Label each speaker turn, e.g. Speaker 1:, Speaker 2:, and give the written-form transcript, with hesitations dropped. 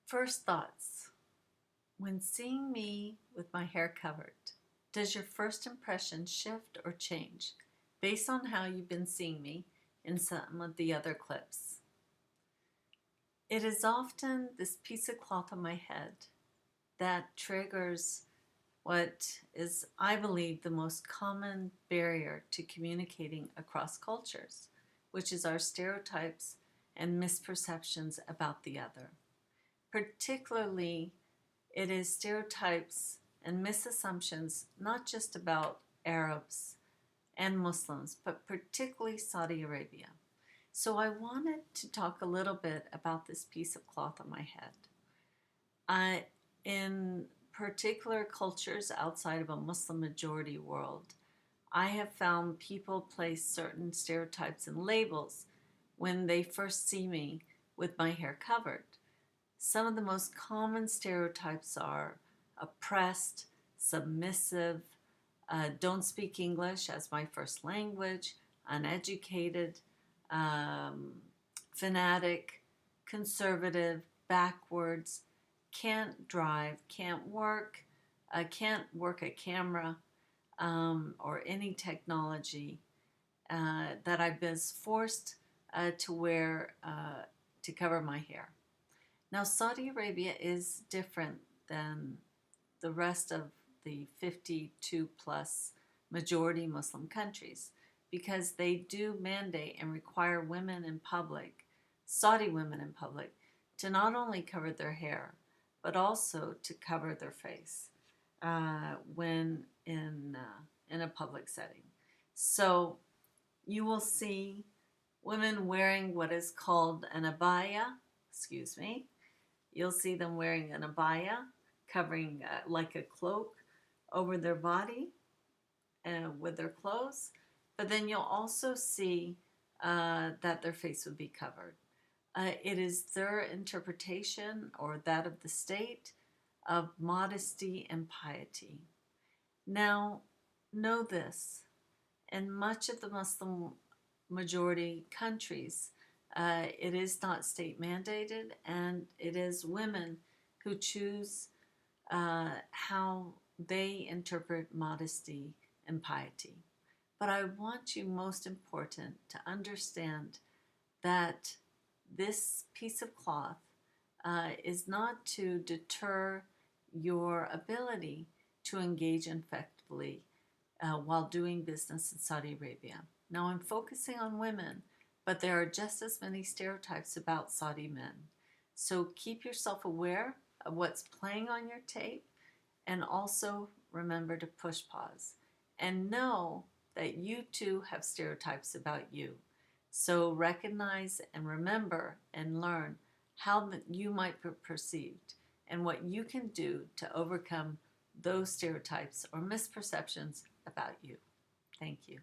Speaker 1: First thoughts. When seeing me with my hair covered, does your first impression shift or change based on how you've been seeing me in some of the other clips? It is often this piece of cloth on my head that triggers what is, I believe, the most common barrier to communicating across cultures, which is our stereotypes and misperceptions about the other. Particularly, it is stereotypes and misassumptions not just about Arabs and Muslims, but particularly Saudi Arabia. So I wanted to talk a little bit about this piece of cloth on my head. In particular cultures outside of a Muslim majority world, I have found people place certain stereotypes and labels when they first see me with my hair covered. Some of the most common stereotypes are oppressed, submissive, don't speak English as my first language, uneducated, fanatic, conservative, backwards, can't drive, can't work a camera or any technology that I was forced to wear to cover my hair. Now, Saudi Arabia is different than the rest of the 52 plus majority Muslim countries because they do mandate and require women in public, Saudi women in public, to not only cover their hair, but also to cover their face when in a public setting. So you will see women wearing what is called an abaya, excuse me. You'll see them wearing an abaya, covering like a cloak over their body with their clothes. But then you'll also see that their face would be covered. It is their interpretation, or that of the state, of modesty and piety. Now, know this, in much of the Muslim majority countries, it is not state mandated, and it is women who choose how they interpret modesty and piety. But I want you, most important, to understand that this piece of cloth is not to deter your ability to engage effectively while doing business in Saudi Arabia. Now, I'm focusing on women, but there are just as many stereotypes about Saudi men. So keep yourself aware of what's playing on your tape, and also remember to push pause. And know that you too have stereotypes about you. So recognize and remember and learn how you might be perceived and what you can do to overcome those stereotypes or misperceptions about you. Thank you.